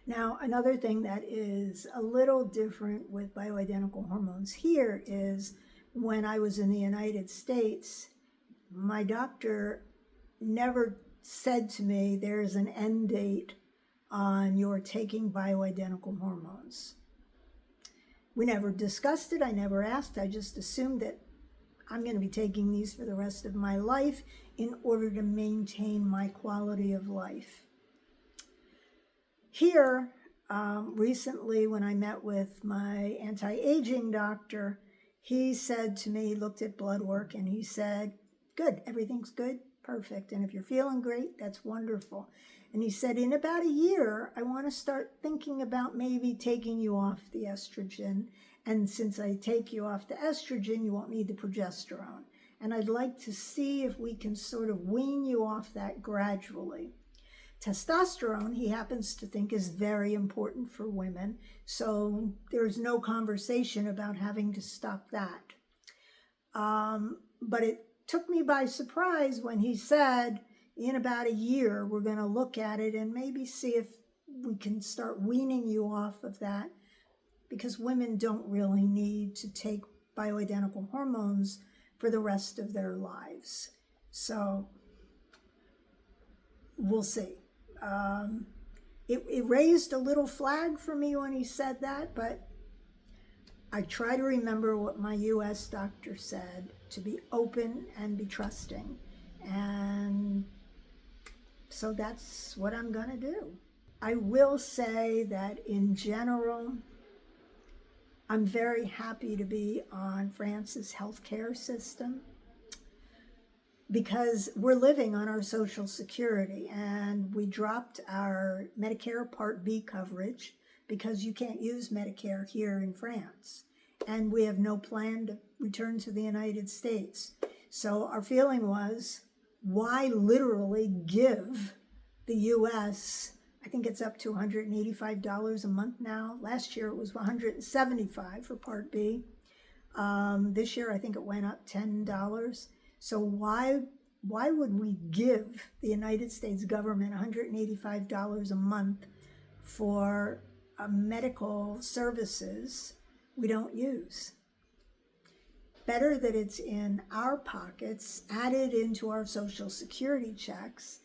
Now, another thing that is a little different with bioidentical hormones here is when I was in the United States, my doctor never said to me, there's an end date on your taking bioidentical hormones. We never discussed it. I never asked. I just assumed that I'm going to be taking these for the rest of my life in order to maintain my quality of life. Here, recently when I met with my anti-aging doctor, he said to me, he looked at blood work and he said, good, everything's good, perfect. And if you're feeling great, that's wonderful. And he said, in about a year, I want to start thinking about maybe taking you off the estrogen. And since I take you off the estrogen, you won't need the progesterone. And I'd like to see if we can sort of wean you off that gradually. Testosterone, he happens to think, is very important for women, so there's no conversation about having to stop that. But it took me by surprise when he said, in about a year, we're going to look at it and maybe see if we can start weaning you off of that, because women don't really need to take bioidentical hormones for the rest of their lives. So we'll see. It raised a little flag for me when he said that, but I try to remember what my US doctor said, to be open and be trusting. And so that's what I'm going to do. I will say that in general, I'm very happy to be on France's healthcare system, because we're living on our Social Security, and we dropped our Medicare Part B coverage because you can't use Medicare here in France, and we have no plan to return to the United States. So our feeling was, why literally give the US, I think it's up to $185 a month now. Last year it was $175 for Part B. This year I think it went up $10. So why would we give the United States government $185 a month for medical services we don't use. Better that it's in our pockets, added into our Social Security checks,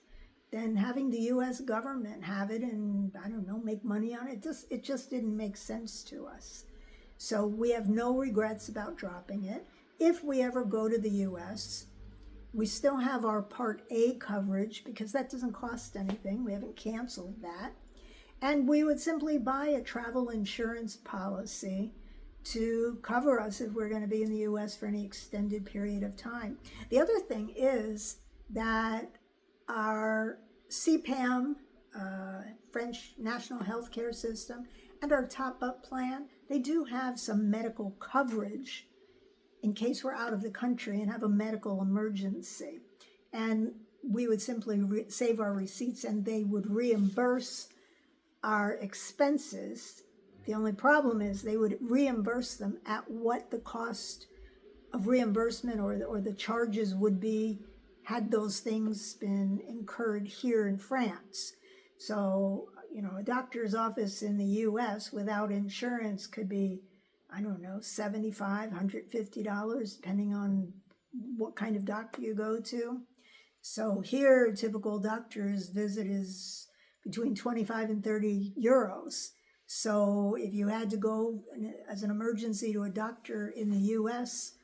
than having the U.S. government have it and, I don't know, make money on it. It just didn't make sense to us. So we have no regrets about dropping it. If we ever go to the U.S., we still have our Part A coverage because that doesn't cost anything. We haven't canceled that. And we would simply buy a travel insurance policy to cover us if we're going to be in the U.S. for any extended period of time. The other thing is that our CPAM, French National Healthcare System, and our top-up plan, they do have some medical coverage in case we're out of the country and have a medical emergency. And we would simply save our receipts and they would reimburse our expenses. The only problem is they would reimburse them at what the cost of reimbursement or the charges would be had those things been incurred here in France. So, a doctor's office in the U.S. without insurance could be, I don't know, $75, $150, depending on what kind of doctor you go to. So here, a typical doctor's visit is between 25 and 30 euros. So if you had to go as an emergency to a doctor in the U.S.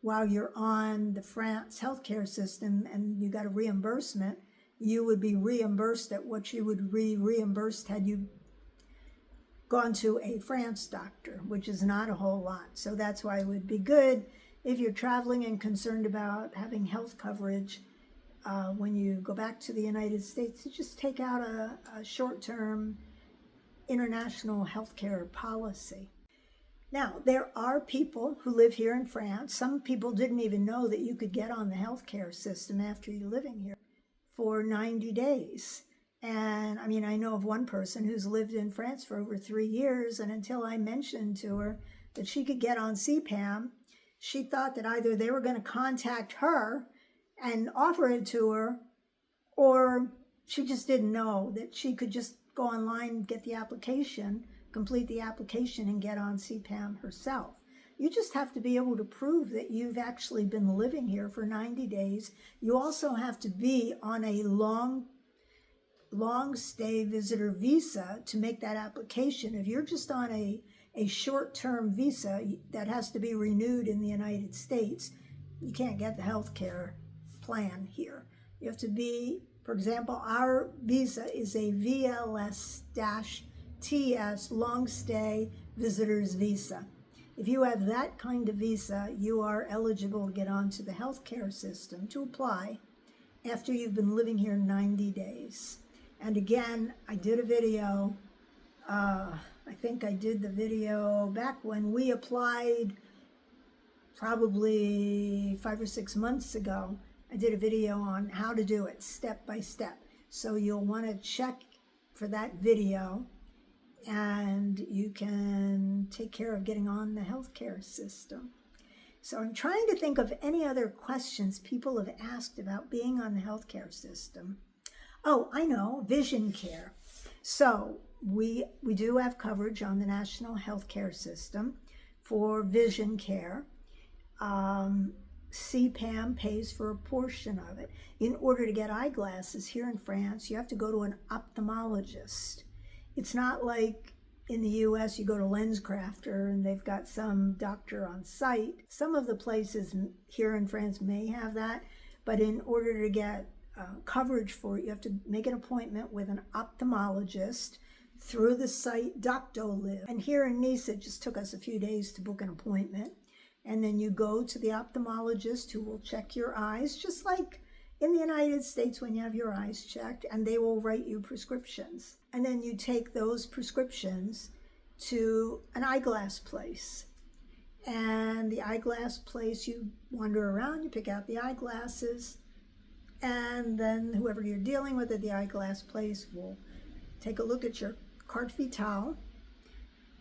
while you're on the France healthcare system and you got a reimbursement, you would be reimbursed at what you would be reimbursed had you gone to a France doctor, which is not a whole lot. So that's why it would be good if you're traveling and concerned about having health coverage when you go back to the United States, to just take out a short-term international healthcare policy. Now, there are people who live here in France. Some people didn't even know that you could get on the healthcare system after you're living here for 90 days. And I know of one person who's lived in France for over 3 years, and until I mentioned to her that she could get on CPAM, she thought that either they were going to contact her and offer it to her, or she just didn't know that she could just go online, get the application, complete the application, and get on CPAM herself. You just have to be able to prove that you've actually been living here for 90 days. You also have to be on a long stay visitor visa to make that application. If you're just on a short-term visa that has to be renewed in the United States, you can't get the health care plan here. You have to be, for example, our visa is a VLS-TS long stay visitor's visa. If you have that kind of visa, you are eligible to get onto the healthcare system to apply after you've been living here 90 days. And again, I did a video, I think I did the video back when we applied probably 5 or 6 months ago. I did a video on how to do it step by step. So you'll want to check for that video and you can take care of getting on the healthcare system. So I'm trying to think of any other questions people have asked about being on the healthcare system. Oh, I know, vision care. So we do have coverage on the National Healthcare System for vision care. CPAM pays for a portion of it. In order to get eyeglasses here in France, you have to go to an ophthalmologist. It's not like in the U.S. you go to LensCrafter and they've got some doctor on site. Some of the places here in France may have that, but in order to get coverage for it, you have to make an appointment with an ophthalmologist through the site Doctolib. And here in Nice, it just took us a few days to book an appointment. And then you go to the ophthalmologist who will check your eyes, just like in the United States when you have your eyes checked, and they will write you prescriptions. And then you take those prescriptions to an eyeglass place. And the eyeglass place, you wander around, you pick out the eyeglasses, and then whoever you're dealing with at the eyeglass place will take a look at your carte vitale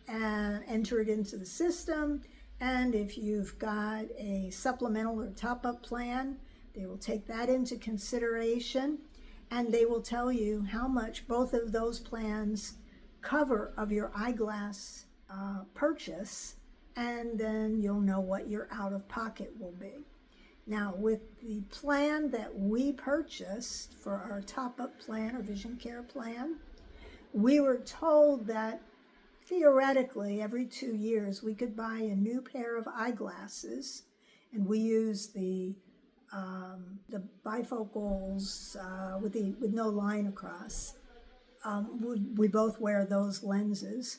and enter it into the system. And if you've got a supplemental or top-up plan, they will take that into consideration, and they will tell you how much both of those plans cover of your eyeglass purchase, and then you'll know what your out-of-pocket will be. Now, with the plan that we purchased for our top-up plan or vision care plan, we were told that theoretically every 2 years we could buy a new pair of eyeglasses, and we use the bifocals with no line across. We both wear those lenses.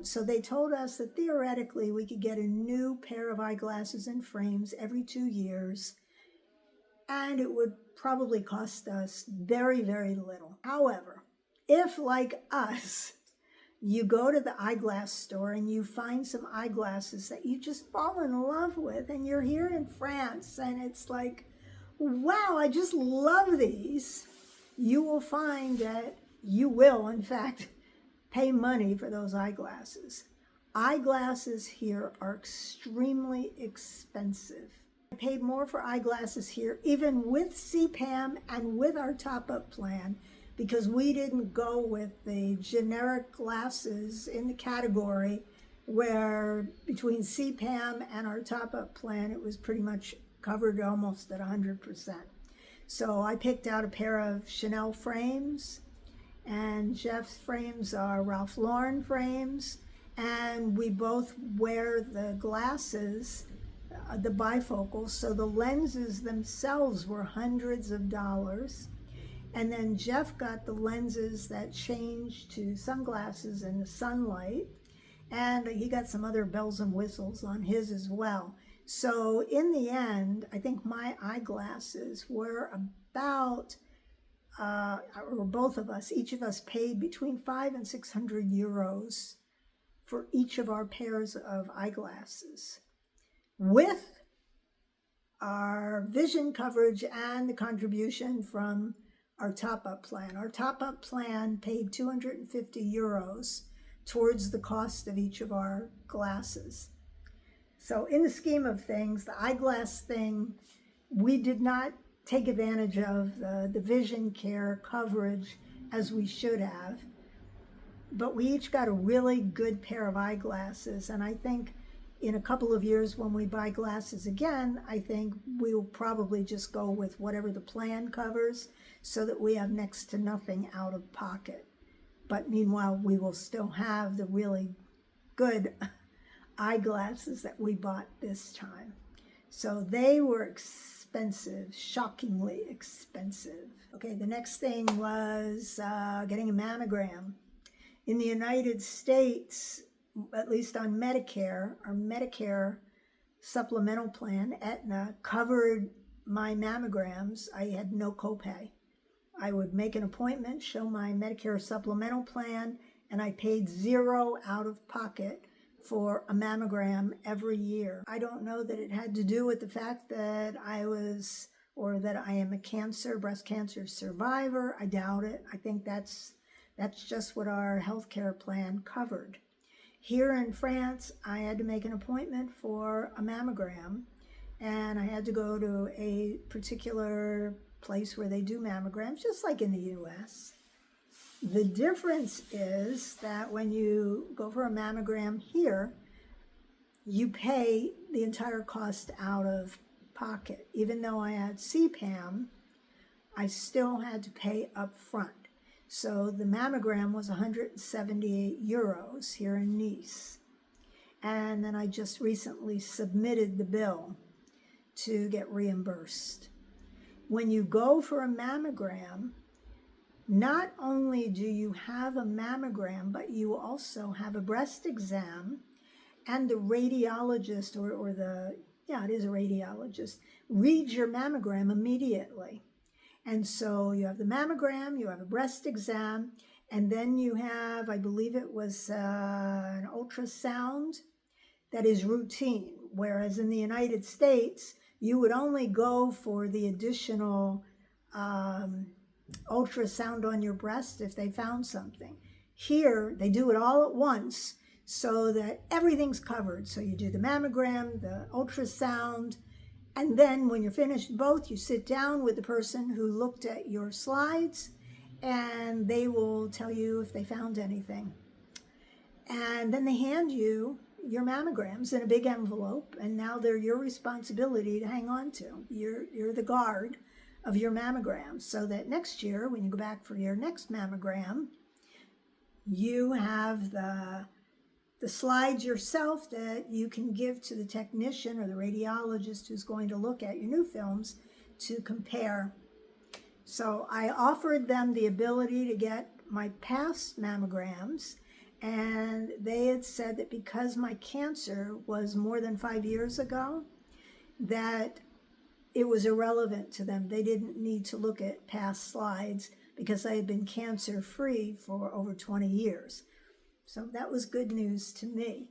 So they told us that theoretically we could get a new pair of eyeglasses and frames every 2 years, and it would probably cost us very, very little. However, if, like us, you go to the eyeglass store and you find some eyeglasses that you just fall in love with, and you're here in France and it's like, wow, I just love these, you will find that you will, in fact, pay money for those eyeglasses. Eyeglasses here are extremely expensive. I paid more for eyeglasses here, even with CPAM and with our top-up plan, because we didn't go with the generic glasses in the category where between CPAM and our top-up plan, it was pretty much covered almost at 100%. So I picked out a pair of Chanel frames, and Jeff's frames are Ralph Lauren frames, and we both wear the glasses, the bifocals, so the lenses themselves were hundreds of dollars. And then Jeff got the lenses that change to sunglasses in the sunlight, and he got some other bells and whistles on his as well. So in the end, I think my eyeglasses were about, or both of us, each of us paid between 500 and 600 euros for each of our pairs of eyeglasses, with our vision coverage and the contribution from our top-up plan. Our top-up plan paid 250 euros towards the cost of each of our glasses. So in the scheme of things, the eyeglass thing, we did not take advantage of the vision care coverage as we should have, but we each got a really good pair of eyeglasses, and I think in a couple of years when we buy glasses again, I think we will probably just go with whatever the plan covers so that we have next to nothing out of pocket. But meanwhile, we will still have the really good eyeglasses that we bought this time. So they were expensive, shockingly expensive. Okay, the next thing was getting a mammogram. In the United States, at least on Medicare, our Medicare supplemental plan, Aetna, covered my mammograms. I had no copay. I would make an appointment, show my Medicare supplemental plan, and I paid $0 out of pocket for a mammogram every year. I don't know that it had to do with the fact that I am a breast cancer survivor. I doubt it. I think that's just what our healthcare plan covered. Here in France, I had to make an appointment for a mammogram, and I had to go to a particular place where they do mammograms, just like in the US. The difference is that when you go for a mammogram here, you pay the entire cost out of pocket. Even though I had CPAM, I still had to pay up front. So the mammogram was 178 euros here in Nice. And then I just recently submitted the bill to get reimbursed. When you go for a mammogram, not only do you have a mammogram, but you also have a breast exam, and the radiologist it is a radiologist, reads your mammogram immediately. And so you have the mammogram, you have a breast exam, and then you have, I believe it was an ultrasound that is routine. Whereas in the United States, you would only go for the additional ultrasound on your breast if they found something. Here, they do it all at once so that everything's covered. So you do the mammogram, the ultrasound, and then when you're finished both, you sit down with the person who looked at your slides, and they will tell you if they found anything. And then they hand you your mammograms in a big envelope, and now they're your responsibility to hang on to. You're the guard of your mammograms, so that next year, when you go back for your next mammogram, you have the slides yourself that you can give to the technician or the radiologist who's going to look at your new films to compare. So I offered them the ability to get my past mammograms, and they had said that because my cancer was more than 5 years ago, that it was irrelevant to them. They didn't need to look at past slides because I had been cancer-free for over 20 years. So that was good news to me.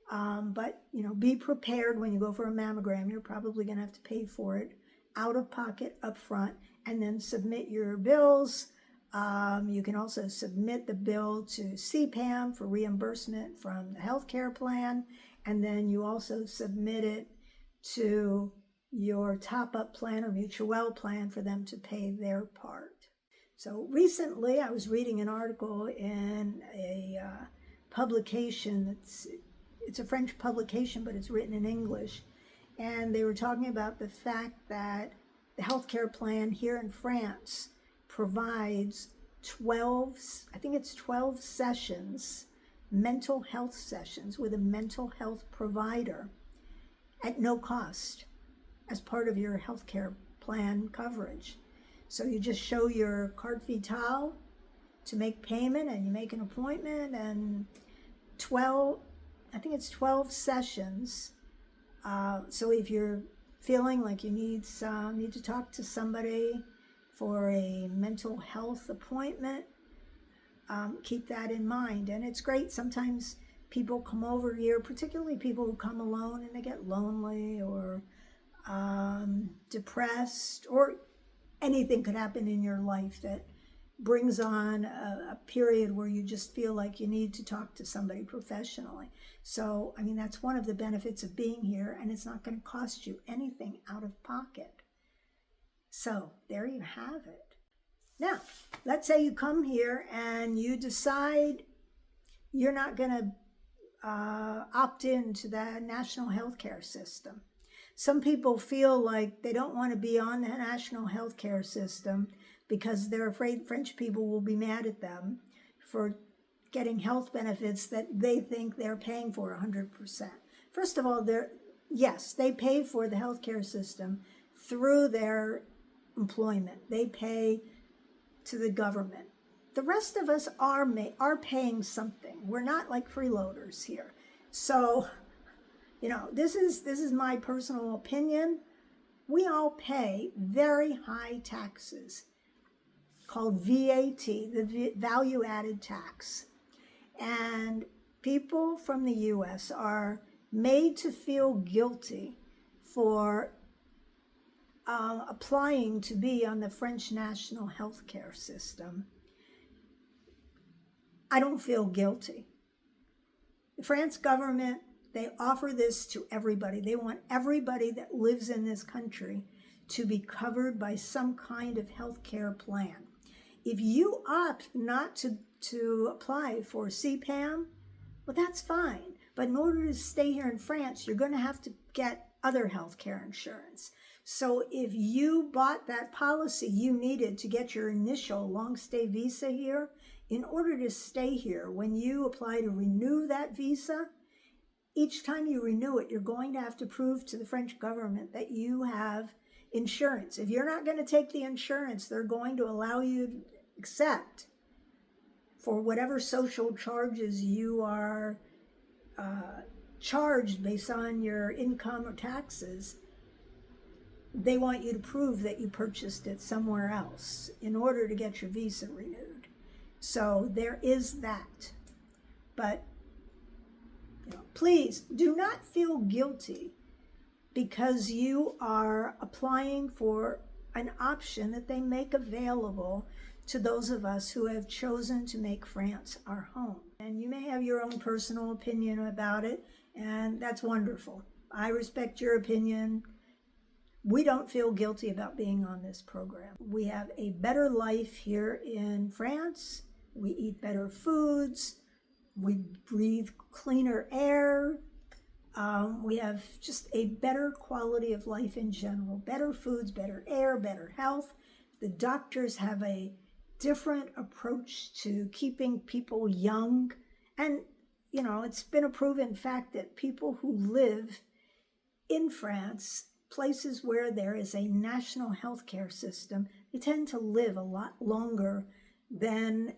But, be prepared when you go for a mammogram. You're probably going to have to pay for it out of pocket up front, and then submit your bills. You can also submit the bill to CPAM for reimbursement from the healthcare plan, and then you also submit it to your top-up plan or mutual plan for them to pay their part. So recently I was reading an article in a publication it's a French publication, but it's written in English, and they were talking about the fact that the healthcare plan here in France provides 12 sessions, mental health sessions with a mental health provider at no cost as part of your healthcare plan coverage. So you just show your carte vitale to make payment, and you make an appointment, and 12 sessions. So if you're feeling like you need to talk to somebody for a mental health appointment, keep that in mind. And it's great. Sometimes people come over here, particularly people who come alone and they get lonely or depressed, or anything could happen in your life that brings on a period where you just feel like you need to talk to somebody professionally. So, that's one of the benefits of being here, and it's not going to cost you anything out of pocket. So, there you have it. Now, let's say you come here and you decide you're not going to opt into the national healthcare system. Some people feel like they don't want to be on the national healthcare system because they're afraid French people will be mad at them for getting health benefits that they think they're paying for 100%. First of all, they pay for the healthcare system through their employment. They pay to the government. The rest of us are paying something. We're not like freeloaders here. So, this is my personal opinion. We all pay very high taxes called VAT, the value added tax. And people from the US are made to feel guilty for applying to be on the French national healthcare system. I don't feel guilty. The France government, they offer this to everybody. They want everybody that lives in this country to be covered by some kind of healthcare plan. If you opt not to apply for CPAM, well, that's fine. But in order to stay here in France, you're going to have to get other healthcare insurance. So if you bought that policy you needed to get your initial long stay visa here, in order to stay here, when you apply to renew that visa, each time you renew it, you're going to have to prove to the French government that you have insurance. If you're not going to take the insurance, they're going to allow you to accept for whatever social charges you are charged based on your income or taxes. They want you to prove that you purchased it somewhere else in order to get your visa renewed. So there is that. But please do not feel guilty because you are applying for an option that they make available to those of us who have chosen to make France our home. And you may have your own personal opinion about it, and that's wonderful. I respect your opinion. we don't feel guilty about being on this program. We have a better life here in France. We eat better foods. We breathe cleaner air. We have just a better quality of life in general. Better foods, better air, better health. The doctors have a different approach to keeping people young. And, you know, it's been a proven fact that people who live in France, places where there is a national healthcare system, they tend to live a lot longer than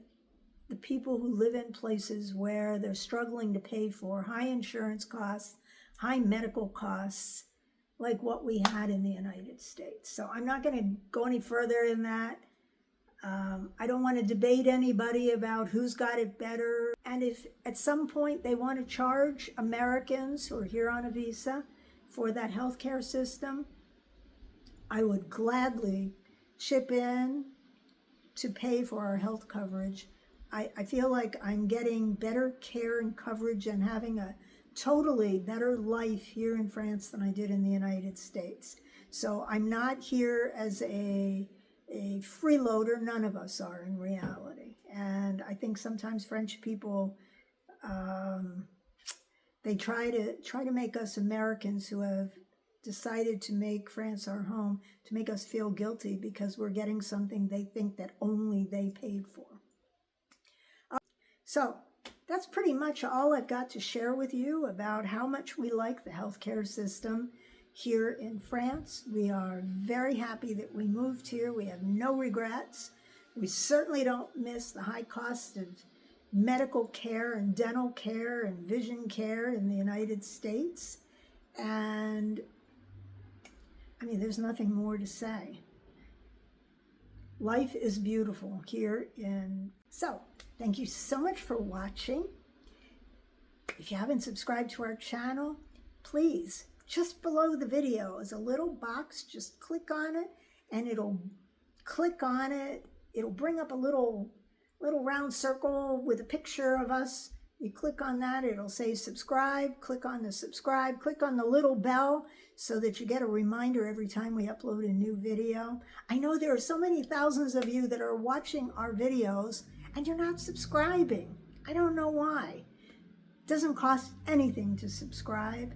the people who live in places where they're struggling to pay for high insurance costs, high medical costs, like what we had in the United States. So I'm not going to go any further in that. I don't want to debate anybody about who's got it better. And if at some point they want to charge Americans who are here on a visa for that healthcare system, I would gladly chip in to pay for our health coverage. I feel like I'm getting better care and coverage and having a totally better life here in France than I did in the United States. So I'm not here as a freeloader. None of us are in reality. And I think sometimes French people, they try to make us Americans who have decided to make France our home, to make us feel guilty because we're getting something they think that only they paid for. So that's pretty much all I've got to share with you about how much we like the healthcare system here in France. We are very happy that we moved here. We have no regrets. We certainly don't miss the high cost of medical care and dental care and vision care in the United States. And I mean, there's nothing more to say. Life is beautiful here in... So, thank you so much for watching. If you haven't subscribed to our channel, please, just below the video is a little box. Just click on it, and it'll bring up a little round circle with a picture of us. You click on that, it'll say subscribe. Click on the subscribe. Click on the little bell so that you get a reminder every time we upload a new video. I know there are so many thousands of you that are watching our videos and you're not subscribing. I don't know why. It doesn't cost anything to subscribe.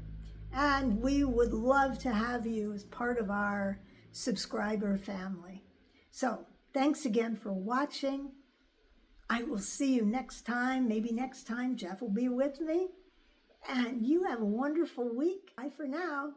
And we would love to have you as part of our subscriber family. So thanks again for watching. I will see you next time. Maybe next time Jeff will be with me. And you have a wonderful week. Bye for now.